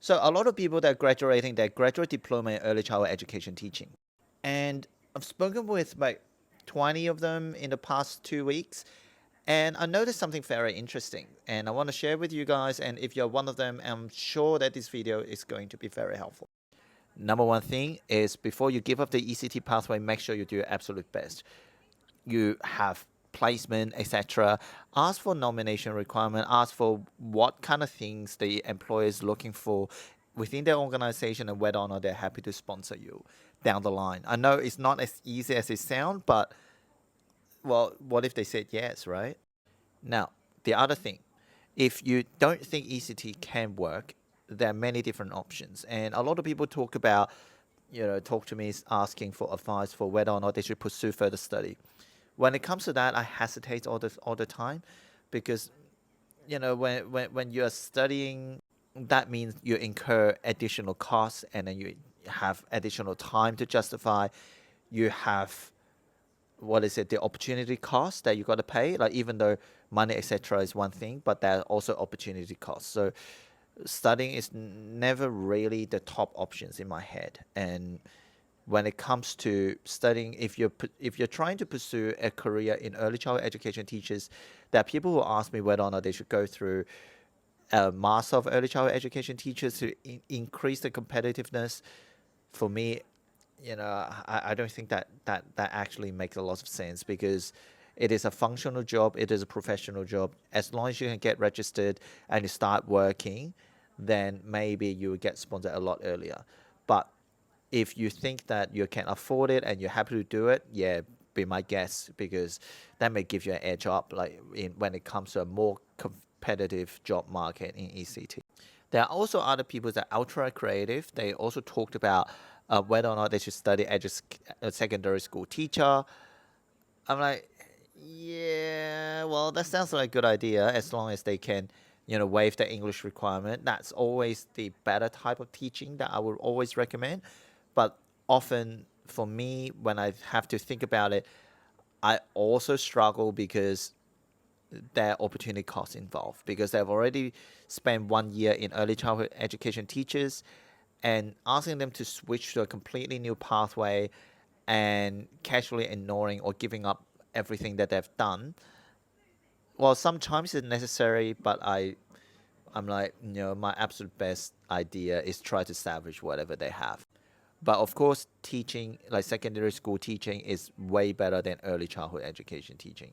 So a lot of people that are graduating their graduate diploma in early childhood education teaching. And I've spoken with like 20 of them in the past 2 weeks. And I noticed something very interesting. And I want to share with you guys. And if you're one of them, I'm sure that this video is going to be very helpful. Number one thing is before you give up the ECT pathway, make sure you do your absolute best. You have placement, etc. Ask for nomination requirement, ask for what kind of things the employer is looking for within their organization and whether or not they're happy to sponsor you down the line. I know it's not as easy as it sounds, but well, what if they said yes, right? Now, the other thing, if you don't think ECT can work, there are many different options. And a lot of people talk to me asking for advice for whether or not they should pursue further study. When it comes to that, I hesitate all the time because, when you're studying, that means you incur additional costs and then you have additional time to justify. You have what is it, the opportunity cost that you got to pay, like even though money etc is one thing, but there are also opportunity costs. So studying is never really the top options in my head. And when it comes to studying, if you're trying to pursue a career in early childhood education teachers, there are people who ask me whether or not they should go through a master of early childhood education teachers to increase the competitiveness. For me, I don't think that actually makes a lot of sense because it is a functional job, it is a professional job. As long as you can get registered and you start working, then maybe you will get sponsored a lot earlier. But if you think that you can afford it and you're happy to do it, yeah, be my guest because that may give you an edge up, like when it comes to a more competitive job market in ECT. There are also other people that are ultra creative. They also talked about whether or not they should study as a secondary school teacher. I'm like, yeah, well, that sounds like a good idea as long as they can, waive the English requirement. That's always the better type of teaching that I would always recommend. But often for me, when I have to think about it, I also struggle because there are opportunity costs involved because they've already spent 1 year in early childhood education teachers and asking them to switch to a completely new pathway and casually ignoring or giving up everything that they've done. Well, sometimes it's necessary, but I'm like, my absolute best idea is try to salvage whatever they have. But of course, teaching, like secondary school teaching, is way better than early childhood education teaching.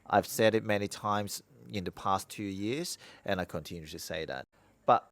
I've said it many times in the past 2 years, and I continue to say that. But